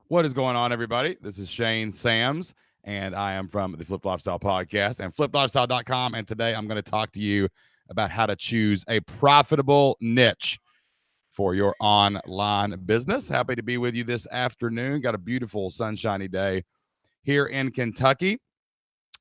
What is going on, everybody? This is Shane Sams, and I am from the Flip Lifestyle Podcast and fliplifestyle.com. And today I'm going to talk to you about how to choose a profitable niche for your online business. Happy to be with you this afternoon. Got a beautiful, sunshiny day here in Kentucky.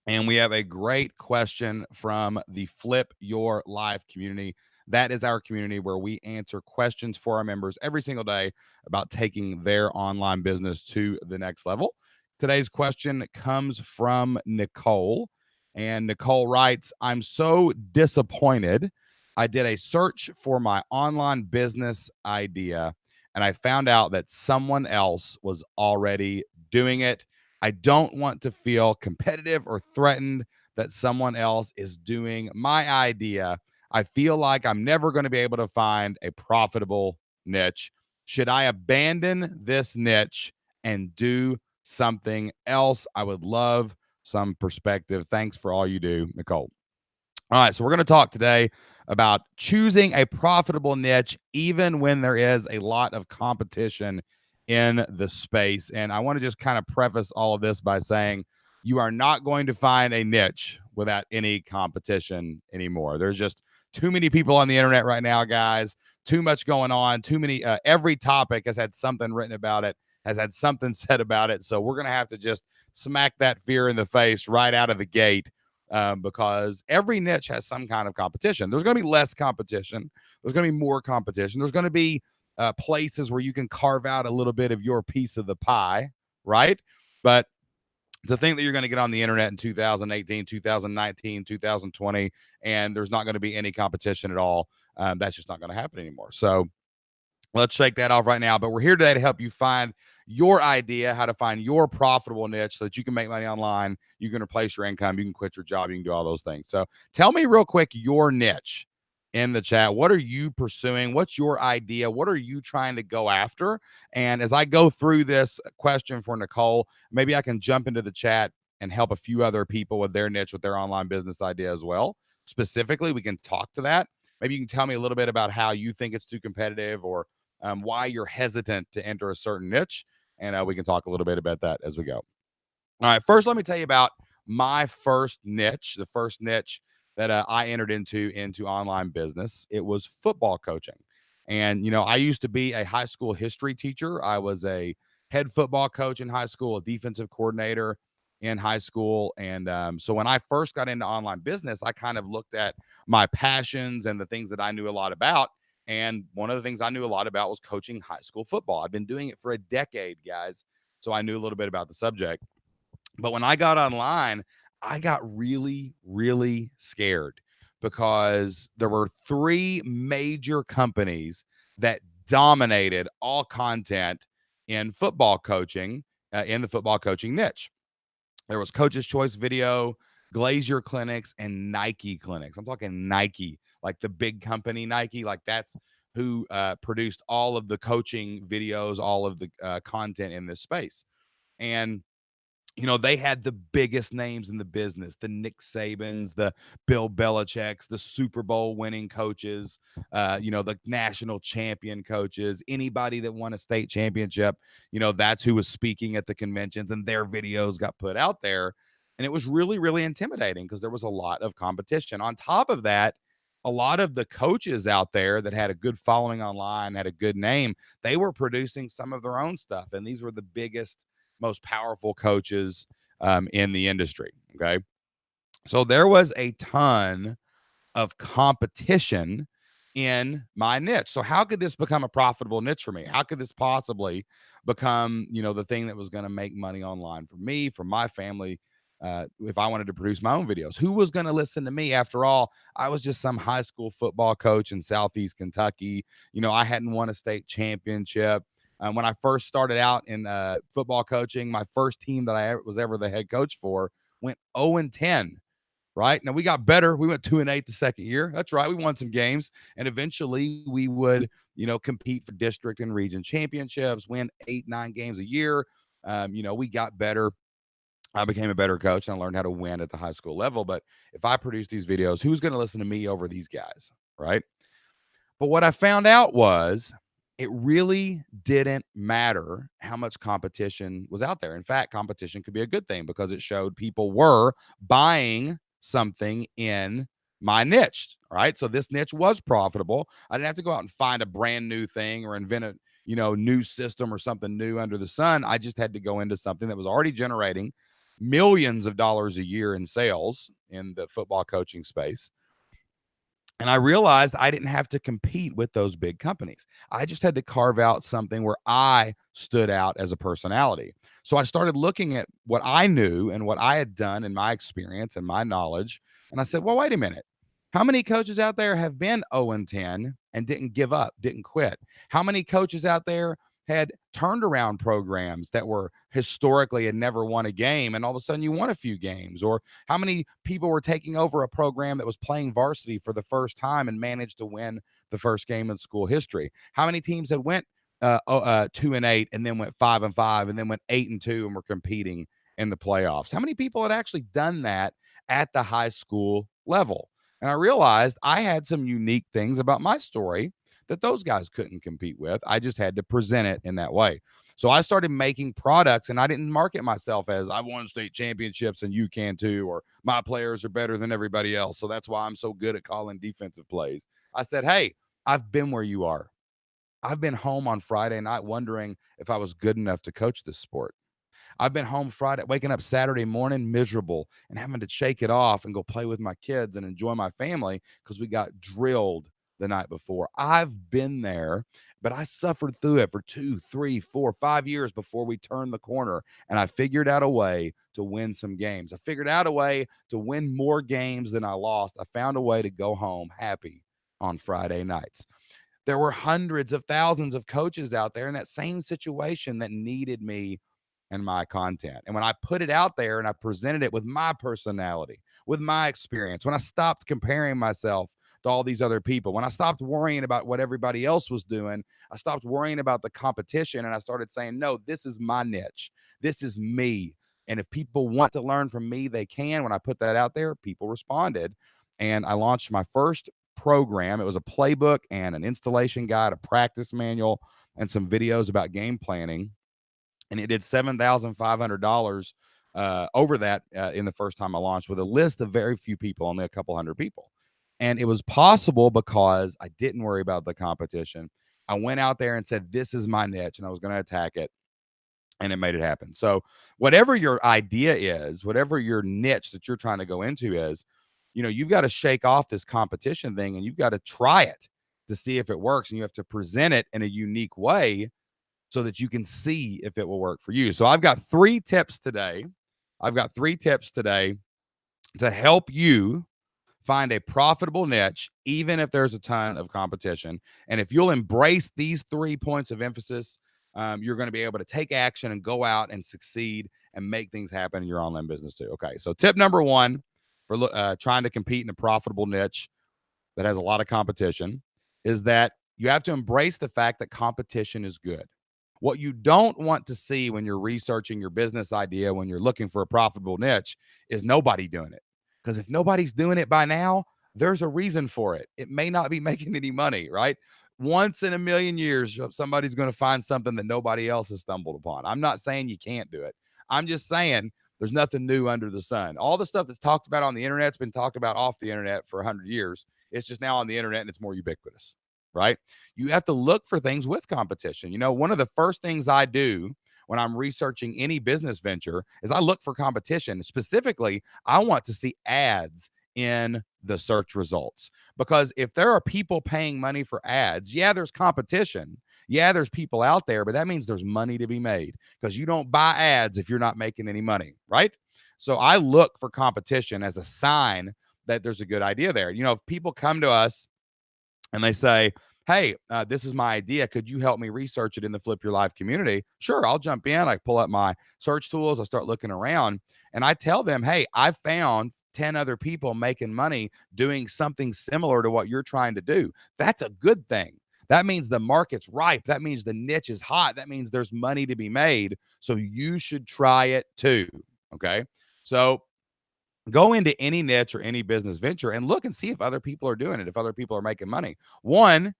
And we have a great question from the Flip Your Life community. That is our community where we answer questions for our members every single day about taking their online business to the next level. Today's question comes from Nicole. And Nicole writes, I'm so disappointed. I did a search for my online business idea and I found out that someone else was already doing it. I don't want to feel competitive or threatened that someone else is doing my idea. I feel like I'm never going to be able to find a profitable niche. Should I abandon this niche and do something else? I would love some perspective. Thanks for all you do, Nicole. All right, so we're going to talk today about choosing a profitable niche, even when there is a lot of competition in the space. And I want to just kind of preface all of this by saying you are not going to find a niche without any competition anymore. There's just too many people on the internet right now, guys. Too much going on. Too many. Every topic has had something written about it, has had something said about it. So we're going to have to just smack that fear in the face right out of the gate because every niche has some kind of competition. There's going to be less competition. There's going to be more competition. There's going to be places where you can carve out a little bit of your piece of the pie, right? But to think that you're going to get on the internet in 2018, 2019, 2020, and there's not going to be any competition at all, that's just not going to happen anymore. So let's shake that off right now. But we're here today to help you find your idea, how to find your profitable niche so that you can make money online. You can replace your income. You can quit your job. You can do all those things. So tell me real quick your niche in the chat. What are you pursuing? What's your idea? What are you trying to go after? And as I go through this question for Nicole, maybe I can jump into the chat and help a few other people with their niche, with their online business idea as well. Specifically, we can talk to that. Maybe you can tell me a little bit about how you think it's too competitive or why you're hesitant to enter a certain niche. And we can talk a little bit about that as we go. All right. First, let me tell you about my first niche, the first niche that I entered into online business. It was football coaching. And, I used to be a high school history teacher. I was a head football coach in high school, a defensive coordinator in high school. And so when I first got into online business, I kind of looked at my passions and the things that I knew a lot about. And one of the things I knew a lot about was coaching high school football. I've been doing it for a decade, guys. So I knew a little bit about the subject. But when I got online, I got really, really scared because there were three major companies that dominated all content in football coaching, in the football coaching niche. There was Coach's Choice Video, Glazier Clinics, and Nike Clinics. I'm talking Nike, like the big company Nike. Like that's who produced all of the coaching videos, all of the content in this space. And they had the biggest names in the business, the Nick Sabans, the Bill Belichick's, the Super Bowl winning coaches, the national champion coaches, anybody that won a state championship, that's who was speaking at the conventions and their videos got put out there. And it was really, really intimidating because there was a lot of competition. On top of that, a lot of the coaches out there that had a good following online, had a good name, they were producing some of their own stuff. And these were the biggest, most powerful coaches in the industry. Okay. So there was a ton of competition in my niche. So how could this become a profitable niche for me? How could this possibly become, the thing that was going to make money online for me, for my family, if I wanted to produce my own videos? Who was going to listen to me? After all, I was just some high school football coach in Southeast Kentucky. I hadn't won a state championship. When I first started out in football coaching, my first team that I was ever the head coach for went 0-10. Right now, we got better. We went 2-8 the second year. That's right. We won some games, and eventually we would, compete for district and region championships, win 8-9 games a year. We got better. I became a better coach and I learned how to win at the high school level. But if I produce these videos, who's going to listen to me over these guys? Right. But what I found out was it really didn't matter how much competition was out there. In fact, competition could be a good thing because it showed people were buying something in my niche. All right. So this niche was profitable. I didn't have to go out and find a brand new thing or invent a new system or something new under the sun. I just had to go into something that was already generating millions of dollars a year in sales in the football coaching space. And I realized I didn't have to compete with those big companies. I just had to carve out something where I stood out as a personality. So I started looking at what I knew and what I had done in my experience and my knowledge. And I said, well, wait a minute. How many coaches out there have been 0 and 10 and didn't give up, didn't quit? How many coaches out there had turned around programs that were historically had never won a game and all of a sudden you won a few games? Or how many people were taking over a program that was playing varsity for the first time and managed to win the first game in school history? How many teams had went 2-8 and then went 5-5 and then went 8-2 and were competing in the playoffs? How many people had actually done that at the high school level? And I realized I had some unique things about my story that those guys couldn't compete with. I just had to present it in that way. So I started making products and I didn't market myself as I won state championships and you can too, or my players are better than everybody else. So that's why I'm so good at calling defensive plays. I said, hey, I've been where you are. I've been home on Friday night wondering if I was good enough to coach this sport. I've been home Friday, waking up Saturday morning miserable and having to shake it off and go play with my kids and enjoy my family because we got drilled the night before. I've been there, but I suffered through it for 2, 3, 4, 5 years before we turned the corner. And I figured out a way to win some games. I figured out a way to win more games than I lost. I found a way to go home happy on Friday nights. There were hundreds of thousands of coaches out there in that same situation that needed me and my content. And when I put it out there and I presented it with my personality, with my experience, when I stopped comparing myself to all these other people, when I stopped worrying about what everybody else was doing, I stopped worrying about the competition and I started saying, no, this is my niche. This is me. And if people want to learn from me, they can. When I put that out there, people responded. And I launched my first program. It was a playbook and an installation guide, a practice manual, and some videos about game planning. And it did $7,500 over that in the first time I launched with a list of very few people, only a couple hundred people. And it was possible because I didn't worry about the competition. I went out there and said, this is my niche, and I was going to attack it. And it made it happen. So whatever your idea is, whatever your niche that you're trying to go into is, you've got to shake off this competition thing and you've got to try it to see if it works. And you have to present it in a unique way so that you can see if it will work for you. So I've got 3 tips today. To help you find a profitable niche, even if there's a ton of competition. And if you'll embrace these 3 points of emphasis, you're going to be able to take action and go out and succeed and make things happen in your online business too. Okay. So tip number 1 for trying to compete in a profitable niche that has a lot of competition is that you have to embrace the fact that competition is good. What you don't want to see when you're researching your business idea, when you're looking for a profitable niche, is nobody doing it. Because if nobody's doing it by now, there's a reason for it. It may not be making any money, right? Once in a million years, somebody's going to find something that nobody else has stumbled upon. I'm not saying you can't do it. I'm just saying there's nothing new under the sun. All the stuff that's talked about on the internet's been talked about off the internet for 100 years. It's just now on the internet and it's more ubiquitous, right? You have to look for things with competition. One of the first things I do when I'm researching any business venture is I look for competition. Specifically, I want to see ads in the search results, because if there are people paying money for ads, yeah, there's competition. Yeah, there's people out there, but that means there's money to be made, because you don't buy ads if you're not making any money, right? So I look for competition as a sign that there's a good idea there. If people come to us and they say, hey, this is my idea. Could you help me research it in the Flip Your Life community? Sure, I'll jump in. I pull up my search tools. I start looking around and I tell them, hey, I found 10 other people making money doing something similar to what you're trying to do. That's a good thing. That means the market's ripe. That means the niche is hot. That means there's money to be made. So you should try it too. Okay. So go into any niche or any business venture and look and see if other people are doing it, if other people are making money. One,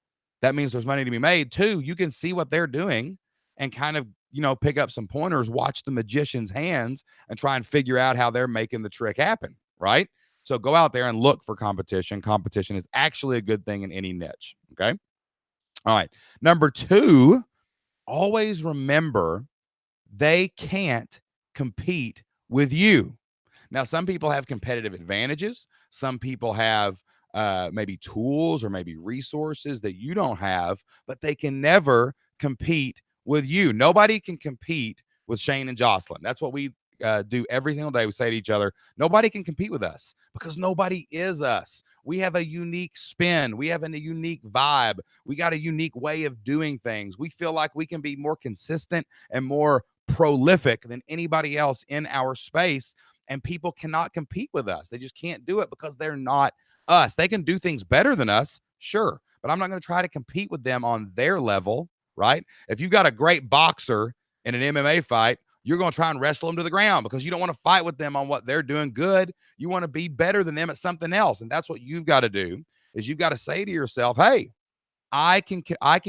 that means there's money to be made. Two, you can see what they're doing and kind of, pick up some pointers, watch the magician's hands and try and figure out how they're making the trick happen, right? So go out there and look for competition. Competition is actually a good thing in any niche, okay? All right. Number two, always remember they can't compete with you. Now, some people have competitive advantages. Some people have maybe tools or maybe resources that you don't have, but they can never compete with you. Nobody can compete with Shane and Jocelyn. That's what we do every single day. We say to each other, nobody can compete with us because nobody is us. We have a unique spin. We have a unique vibe. We got a unique way of doing things. We feel like we can be more consistent and more prolific than anybody else in our space. And people cannot compete with us. They just can't do it because they're not us. They can do things better than us, sure, but I'm not going to try to compete with them on their level, right? If you've got a great boxer in an MMA fight, you're going to try and wrestle them to the ground because you don't want to fight with them on what they're doing good. You want to be better than them at something else. And that's what you've got to do is you've got to say to yourself, hey, I can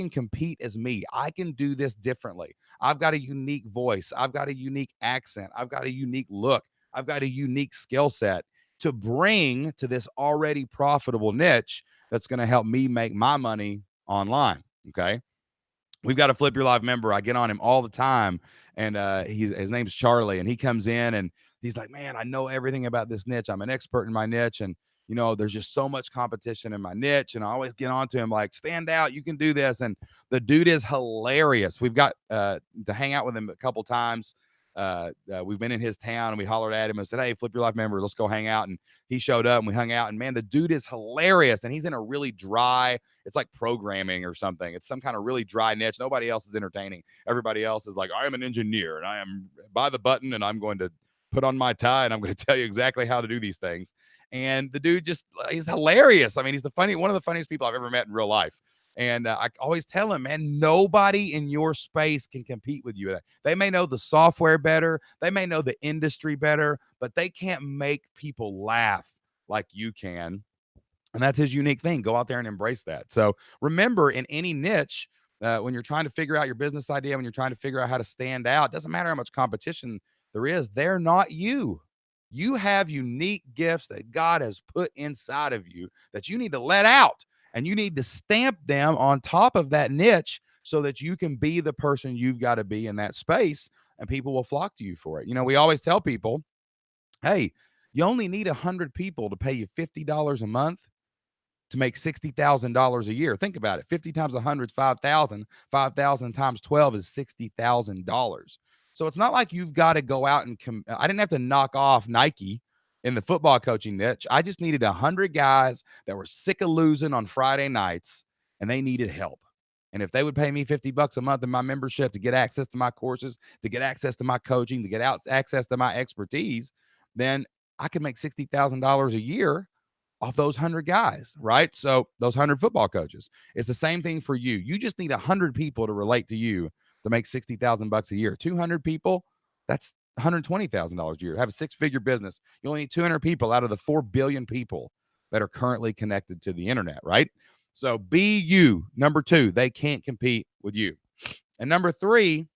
compete as me. I can do this differently. I've got a unique voice. I've got a unique accent. I've got a unique look. I've got a unique skill set to bring to this already profitable niche that's going to help me make my money online. Okay. We've got a Flip Your Life member. I get on him all the time. And his name's Charlie. And he comes in and he's like, man, I know everything about this niche. I'm an expert in my niche. And there's just so much competition in my niche. And I always get on to him like, stand out, you can do this. And the dude is hilarious. We've got to hang out with him a couple times. We've been in his town and we hollered at him and said, hey, Flip Your Life member, let's go hang out. And he showed up and we hung out. And man, the dude is hilarious. And he's in a really dry, it's like programming or something. It's some kind of really dry niche. Nobody else is entertaining. Everybody else is like, I am an engineer and I am by the button and I'm going to put on my tie and I'm going to tell you exactly how to do these things. And the dude he's hilarious. I mean, he's one of the funniest people I've ever met in real life. And I always tell him, man, nobody in your space can compete with you. They may know the software better. They may know the industry better, but they can't make people laugh like you can. And that's his unique thing. Go out there and embrace that. So remember, in any niche, when you're trying to figure out your business idea, when you're trying to figure out how to stand out, doesn't matter how much competition there is, they're not you. You have unique gifts that God has put inside of you that you need to let out. And you need to stamp them on top of that niche so that you can be the person you've got to be in that space and people will flock to you for it. We always tell people, hey, you only need 100 people to pay you $50 a month to make $60,000 a year. Think about it. 50 times 100 is 5,000. 5,000 times 12 is $60,000. So it's not like you've got to go out and I didn't have to knock off Nike in the football coaching niche. I just needed 100 guys that were sick of losing on Friday nights and they needed help. And if they would pay me $50 a month in my membership to get access to my courses, to get access to my coaching, to get access to my expertise, then I could make $60,000 a year off those 100 guys, right? So those 100 football coaches. It's the same thing for you. You just need 100 people to relate to you to make $60,000 a year. 200 people, that's $120,000 a year. Have a six-figure business. You only need 200 people out of the 4 billion people that are currently connected to the internet, right? So be you. Number two, they can't compete with you. And number three,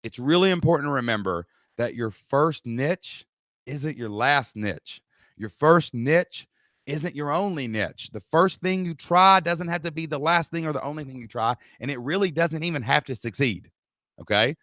it's really important to remember that your first niche isn't your last niche. Your first niche isn't your only niche. The first thing you try doesn't have to be the last thing or the only thing you try, and it really doesn't even have to succeed. Okay?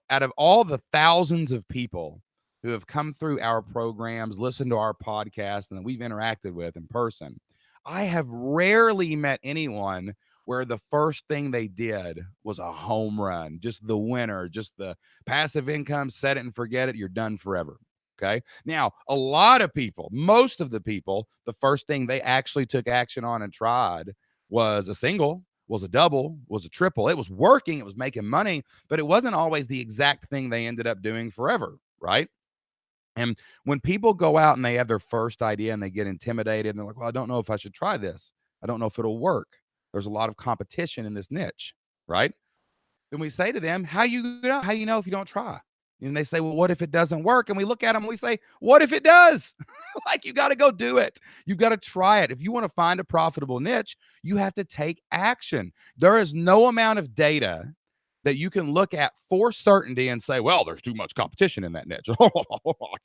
Out of all the thousands of people who have come through our programs, listened to our podcast, and that we've interacted with in person, I have rarely met anyone where the first thing they did was a home run, just the winner, just the passive income, set it and forget it, you're done forever. Okay. Now, a lot of people, most of the people, the first thing they actually took action on and tried was a single, was a double, was a triple. It was working, it was making money, but it wasn't always the exact thing they ended up doing forever. Right. And when people go out and they have their first idea and they get intimidated and they're like, well, I don't know if I should try this. I don't know if it'll work. There's a lot of competition in this niche. Right. Then we say to them, how you know if you don't try? And they say, well, what if it doesn't work? And we look at them and we say, what if it does? Like, you got to go do it. You've got to try it. If you want to find a profitable niche, you have to take action. There is no amount of data that you can look at for certainty and say, well, there's too much competition in that niche. I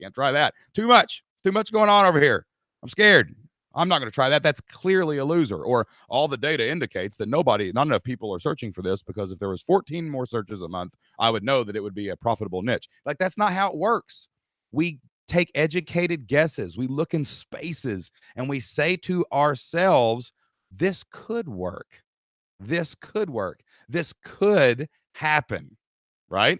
can't try that. Too much going on over here. I'm scared. I'm not going to try that. That's clearly a loser. Or all the data indicates that not enough people are searching for this, because if there was 14 more searches a month, I would know that it would be a profitable niche. Like, that's not how it works. We take educated guesses. We look in spaces and we say to ourselves, this could work. This could work. This could happen, right?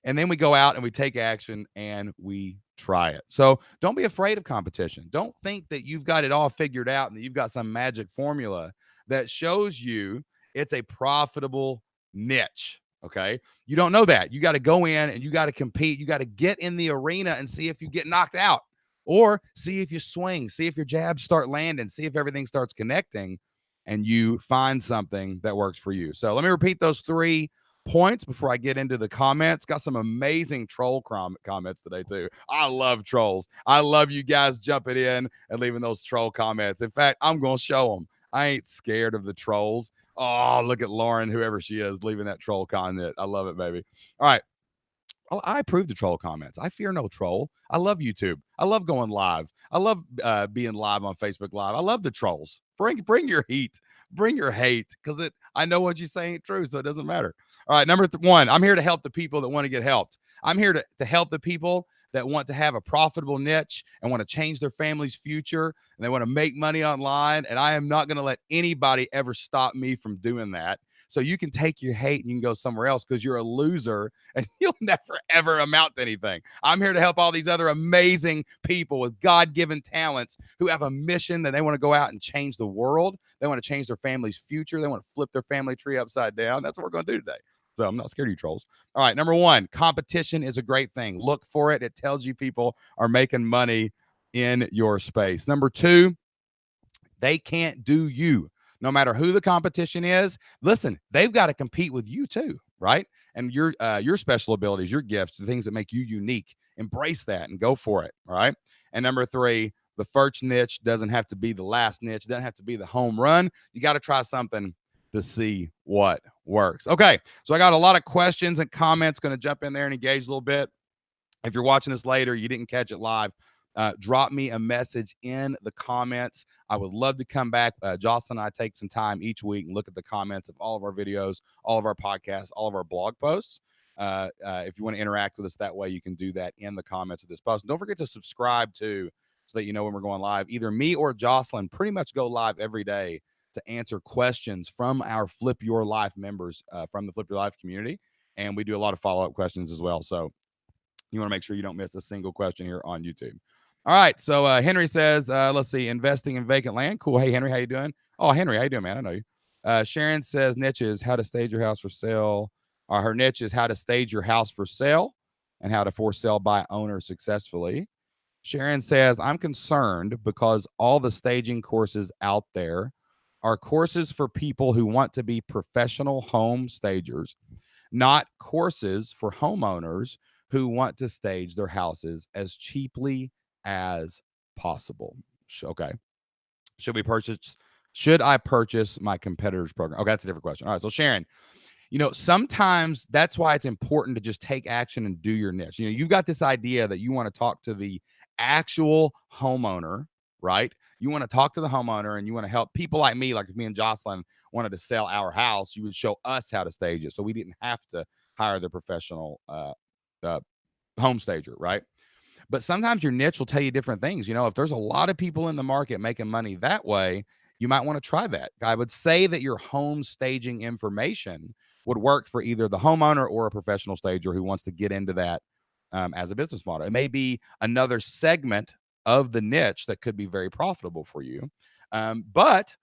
And then we go out and we take action and we try it. So don't be afraid of competition. Don't think that you've got it all figured out and that you've got some magic formula that shows you it's a profitable niche. Okay. You don't know that. You got to go in and you got to compete. You got to get in the arena and see if you get knocked out, or see if you swing, see if your jabs start landing, see if everything starts connecting, and you find something that works for you. So let me repeat those 3 points before I get into the comments. Got some amazing troll comments today too. I love trolls. I love you guys jumping in and leaving those troll comments. In fact, I'm going to show them. I ain't scared of the trolls. Oh, look at Lauren, whoever she is, leaving that troll comment. I love it, baby. All right. I approve the troll comments. I fear no troll. I love YouTube. I love going live. I love being live on Facebook Live. I love the trolls. Bring your heat. Bring your hate, because I know what you say ain't true, so it doesn't matter. All right, number 1, I'm here to help the people that want to get helped. I'm here to help the people that want to have a profitable niche and want to change their family's future, and they want to make money online, and I am not going to let anybody ever stop me from doing that. So you can take your hate and you can go somewhere else, because you're a loser and you'll never, ever amount to anything. I'm here to help all these other amazing people with God-given talents who have a mission that they want to go out and change the world. They want to change their family's future. They want to flip their family tree upside down. That's what we're going to do today. So I'm not scared of you trolls. All right, number 1, competition is a great thing. Look for it. It tells you people are making money in your space. Number 2, they can't do you. No matter who the competition is, listen, they've got to compete with you too, right? And your special abilities, your gifts, the things that make you unique, embrace that and go for it, all right? And number 3, the first niche doesn't have to be the last niche. It doesn't have to be the home run. You got to try something to see what works. Okay, so I got a lot of questions and comments. Going to jump in there and engage a little bit. If you're watching this later, you didn't catch it live, drop me a message in the comments. I would love to come back. Jocelyn and I take some time each week and look at the comments of all of our videos, all of our podcasts, all of our blog posts. If you want to interact with us that way, you can do that in the comments of this post. And don't forget to subscribe too, so that you know when we're going live. Either me or Jocelyn pretty much go live every day to answer questions from our Flip Your Life members from the Flip Your Life community. And we do a lot of follow-up questions as well. So you want to make sure you don't miss a single question here on YouTube. All right. So Henry says, let's see, investing in vacant land. Cool. Hey, Henry, how you doing? Oh, Henry, how you doing, man? I know you. Sharon says niches, how to stage your house for sale. Her niche is how to stage your house for sale and how to for sale by owner successfully. Sharon says, I'm concerned because all the staging courses out there are courses for people who want to be professional home stagers, not courses for homeowners who want to stage their houses as cheaply as possible. Okay. Should I purchase my competitor's program? Okay, that's a different question. All right. So Sharon, sometimes that's why it's important to just take action and do your niche. You've got this idea that you want to talk to the actual homeowner, right? You want to talk to the homeowner and you want to help people like me, like if me and Jocelyn wanted to sell our house, you would show us how to stage it. So we didn't have to hire the professional home stager, right? But sometimes your niche will tell you different things. If there's a lot of people in the market making money that way, you might want to try that. I would say that your home staging information would work for either the homeowner or a professional stager who wants to get into that as a business model. It may be another segment of the niche that could be very profitable for you. But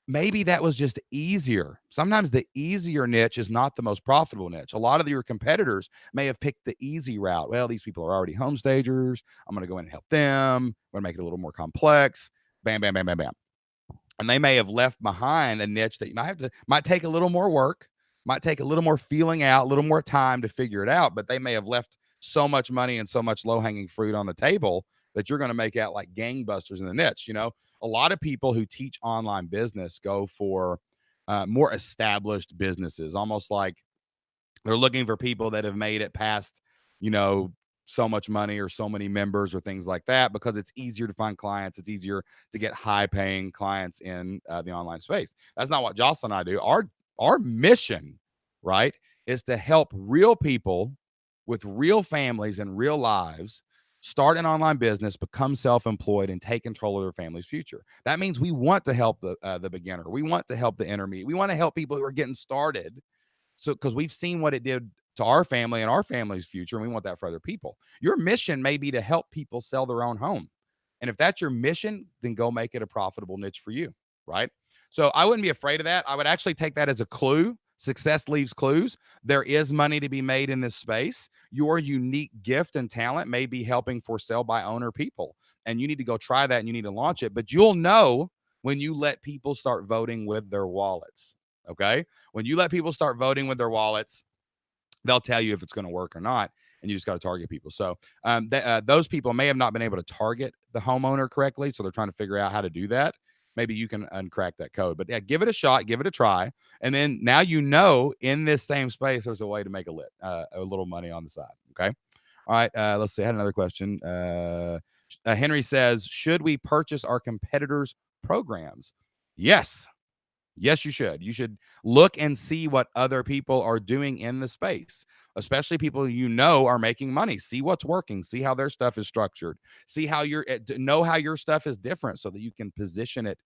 maybe that was just easier. Sometimes the easier niche is not the most profitable niche. A lot of your competitors may have picked the easy route. Well, these people are already home stagers. I'm going to go in and help them. I'm going to make it a little more complex. Bam, bam, bam, bam, bam. And they may have left behind a niche that you might take a little more work, might take a little more feeling out, a little more time to figure it out, but they may have left so much money and so much low-hanging fruit on the table that you're going to make out like gangbusters in the niche. A lot of people who teach online business go for more established businesses, almost like they're looking for people that have made it past, you know, so much money or so many members or things like that, because it's easier to find clients. It's easier to get high paying clients in the online space. That's not what Jocelyn and I do. Our mission, right, is to help real people with real families and real lives start an online business, become self-employed, and take control of their family's future. That means we want to help the beginner. We want to help the intermediate. We want to help people who are getting started, so because we've seen what it did to our family and our family's future, and we want that for other people. Your mission may be to help people sell their own home. And if that's your mission, then go make it a profitable niche for you, right? So I wouldn't be afraid of that. I would actually take that as a clue. Success leaves clues. There is money to be made in this space. Your unique gift and talent may be helping for sell by owner people. And you need to go try that and you need to launch it. But you'll know when you let people start voting with their wallets. Okay. When you let people start voting with their wallets, they'll tell you if it's going to work or not, and you just got to target people. So those people may have not been able to target the homeowner correctly, so they're trying to figure out how to do that. Maybe you can uncrack that code. But yeah, give it a shot, give it a try, and then now in this same space, there's a way to make a little money on the side. Okay. All right. Let's see. I had another question. Henry says, should we purchase our competitors' programs? Yes. Yes, you should. You should look and see what other people are doing in the space, especially people are making money. See what's working. See how their stuff is structured. See how know how your stuff is different so that you can position it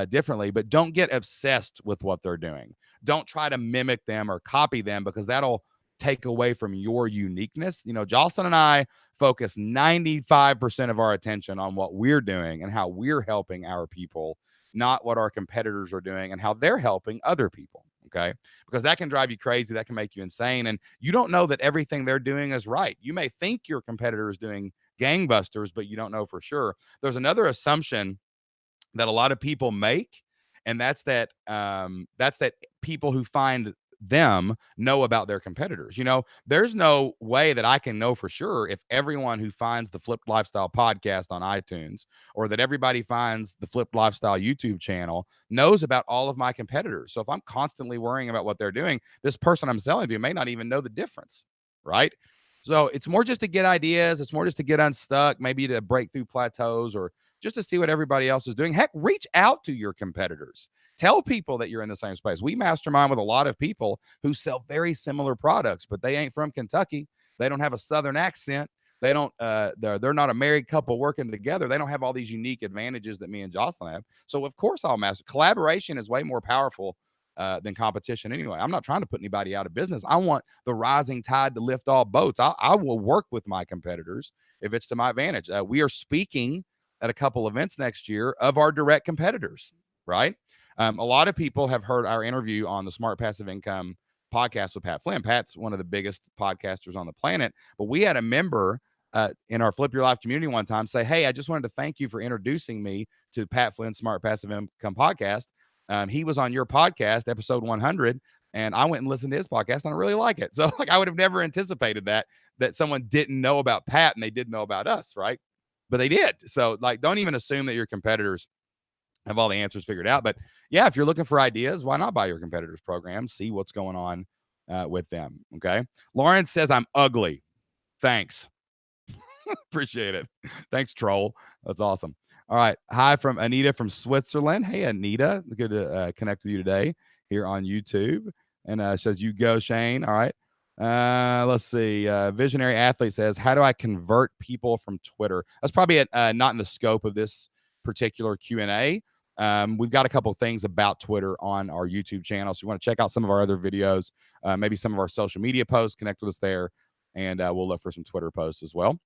differently. But don't get obsessed with what they're doing. Don't try to mimic them or copy them, because that'll take away from your uniqueness. Jocelyn and I focus 95% of our attention on what we're doing and how we're helping our people, not what our competitors are doing and how they're helping other people. Okay. Because that can drive you crazy. That can make you insane. And you don't know that everything they're doing is right. You may think your competitor is doing gangbusters, but you don't know for sure. There's another assumption that a lot of people make, and that's that people who find them know about their competitors. There's no way that I can know for sure if everyone who finds the Flipped Lifestyle podcast on iTunes, or that everybody finds the Flipped Lifestyle YouTube channel, knows about all of my competitors. So if I'm constantly worrying about what they're doing, this person I'm selling to may not even know the difference, right? So it's more just to get ideas. It's more just to get unstuck, maybe to break through plateaus, or just to see what everybody else is doing. Heck, reach out to your competitors. Tell people that you're in the same space. We mastermind with a lot of people who sell very similar products, but they ain't from Kentucky. They don't have a Southern accent. They don't, they're not a married couple working together. They don't have all these unique advantages that me and Jocelyn have. So of course I'll master. Collaboration is way more powerful than competition anyway. I'm not trying to put anybody out of business. I want the rising tide to lift all boats. I will work with my competitors if it's to my advantage. We are speaking at a couple events next year of our direct competitors, right? A lot of people have heard our interview on the Smart Passive Income podcast with Pat Flynn. Pat's one of the biggest podcasters on the planet, but we had a member in our Flip Your Life community one time say, hey, I just wanted to thank you for introducing me to Pat Flynn's Smart Passive Income podcast. He was on your podcast, episode 100, and I went and listened to his podcast, and I really like it. So I would have never anticipated that someone didn't know about Pat and they didn't know about us, right? But they did. So don't even assume that your competitors have all the answers figured out. But yeah, if you're looking for ideas, why not buy your competitors' program? See what's going on with them. Okay. Lauren says, I'm ugly. Thanks. Appreciate it. Thanks, troll. That's awesome. All right. Hi from Anita from Switzerland. Hey, Anita. Good to connect with you today here on YouTube. And says, you go, Shane. All right. Let's see. Visionary Athlete says, how do I convert people from Twitter? That's probably not in the scope of this particular Q&A. We've got a couple of things about Twitter on our YouTube channel. So you want to check out some of our other videos, maybe some of our social media posts, connect with us there, and we'll look for some Twitter posts as well.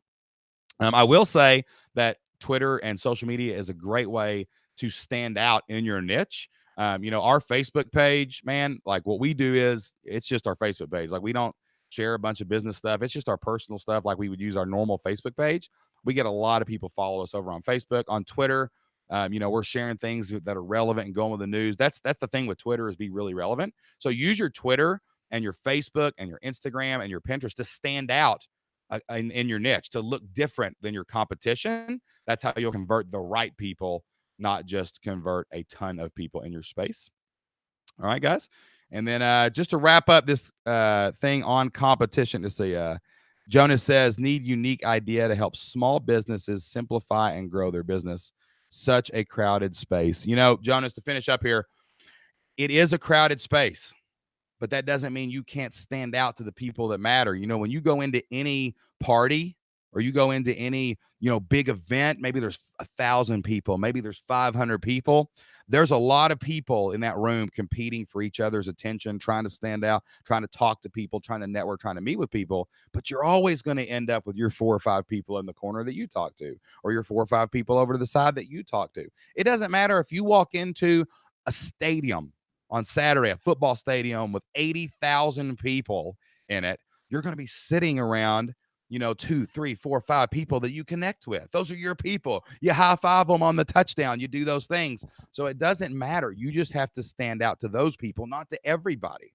I will say that Twitter and social media is a great way to stand out in your niche. Our Facebook page, man, like what we do is it's just our Facebook page. Like we don't share a bunch of business stuff. It's just our personal stuff. Like we would use our normal Facebook page. We get a lot of people follow us over on Facebook. On Twitter, we're sharing things that are relevant and going with the news. That's the thing with Twitter, is be really relevant. So use your Twitter and your Facebook and your Instagram and your Pinterest to stand out in your niche, to look different than your competition. That's how you'll convert the right people, not just convert a ton of people in your space. All right, guys. And then just to wrap up this thing on competition, to say, Jonas says, need unique idea to help small businesses simplify and grow their business. Such a crowded space. Jonas, to finish up here, it is a crowded space, but that doesn't mean you can't stand out to the people that matter. When you go into any party or you go into any, big event, maybe there's 1,000 people, maybe there's 500 people. There's a lot of people in that room competing for each other's attention, trying to stand out, trying to talk to people, trying to network, trying to meet with people. But you're always going to end up with your 4 or 5 people in the corner that you talk to, or your 4 or 5 people over to the side that you talk to. It doesn't matter if you walk into a stadium on Saturday, a football stadium with 80,000 people in it. You're going to be sitting around, 2, 3, 4, 5 people that you connect with. Those are your people. You high five them on the touchdown. You do those things. So it doesn't matter. You just have to stand out to those people, not to everybody.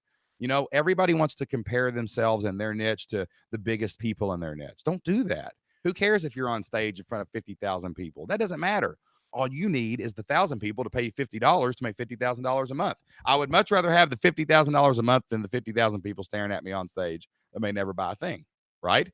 Everybody wants to compare themselves and their niche to the biggest people in their niche. Don't do that. Who cares if you're on stage in front of 50,000 people? That doesn't matter. All you need is the 1,000 people to pay you $50 to make $50,000 a month. I would much rather have the $50,000 a month than the 50,000 people staring at me on stage that may never buy a thing, right?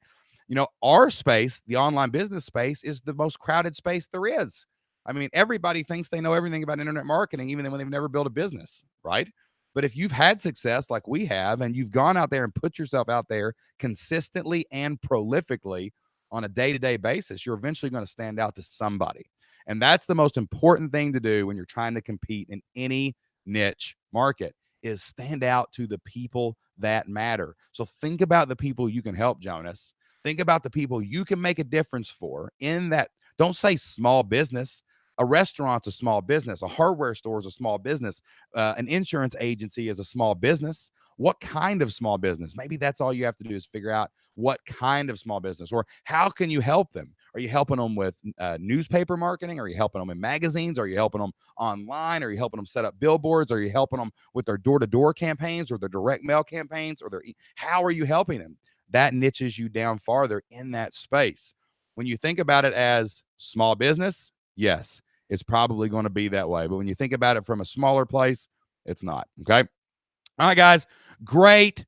Our space, the online business space, is the most crowded space there is. I mean, everybody thinks they know everything about internet marketing, even when they've never built a business, right? But if you've had success like we have, and you've gone out there and put yourself out there consistently and prolifically on a day-to-day basis, you're eventually going to stand out to somebody. And that's the most important thing to do when you're trying to compete in any niche market, is stand out to the people that matter. So think about the people you can help, Jonas. Think about the people you can make a difference for in that. Don't say small business. A restaurant's a small business. A hardware store is a small business. An insurance agency is a small business. What kind of small business? Maybe that's all you have to do, is figure out what kind of small business, or how can you help them? Are you helping them with newspaper marketing? Are you helping them in magazines? Are you helping them online? Are you helping them set up billboards? Are you helping them with their door-to-door campaigns or their direct mail campaigns? How are you helping them? That niches you down farther in that space. When you think about it as small business, yes, it's probably going to be that way. But when you think about it from a smaller place, it's not. Okay. All right, guys. Great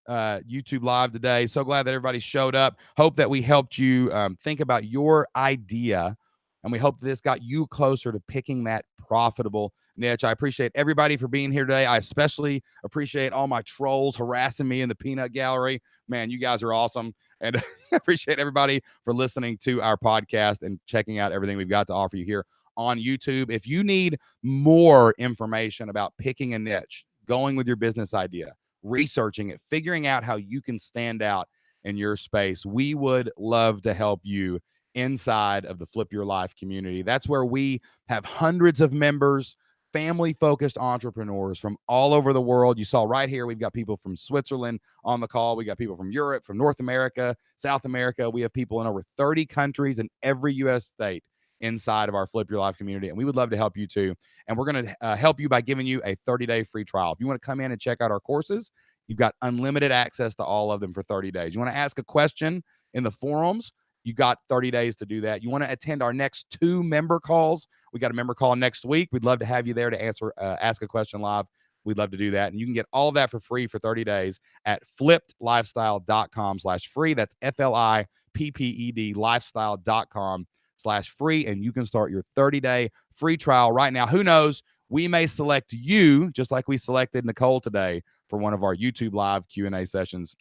YouTube live today. So glad that everybody showed up. Hope that we helped you think about your idea, and we hope that this got you closer to picking that profitable niche. I appreciate everybody for being here today. I especially appreciate all my trolls harassing me in the peanut gallery. Man, you guys are awesome. And I appreciate everybody for listening to our podcast and checking out everything we've got to offer you here on YouTube. If you need more information about picking a niche, going with your business idea, researching it, figuring out how you can stand out in your space, we would love to help you inside of the Flip Your Life community. That's where we have hundreds of members, family-focused entrepreneurs from all over the world. You saw right here, we've got people from Switzerland on the call. We got people from Europe, from North America, South America. We have people in over 30 countries in every U.S. state inside of our Flip Your Life community, and we would love to help you too. And we're going to help you by giving you a 30-day free trial. If you want to come in and check out our courses, you've got unlimited access to all of them for 30 days. You want to ask a question in the forums, you got 30 days to do that. You want to attend our next 2 member calls, we got a member call next week. We'd love to have you there to ask a question live. We'd love to do that. And you can get all of that for free for 30 days at flippedlifestyle.com/free. That's FLIPPED lifestyle.com/free. And you can start your 30-day free trial right now. Who knows? We may select you, just like we selected Nicole today, for one of our YouTube live Q&A sessions,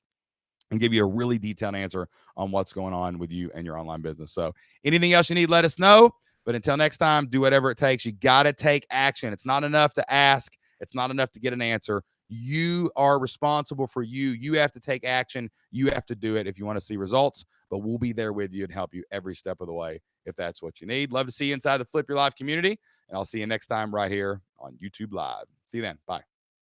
and give you a really detailed answer on what's going on with you and your online business. So anything else you need, let us know. But until next time, do whatever it takes. You got to take action. It's not enough to ask. It's not enough to get an answer. You are responsible for you. You have to take action. You have to do it if you want to see results. But we'll be there with you and help you every step of the way if that's what you need. Love to see you inside the Flip Your Life community. And I'll see you next time right here on YouTube Live. See you then. Bye.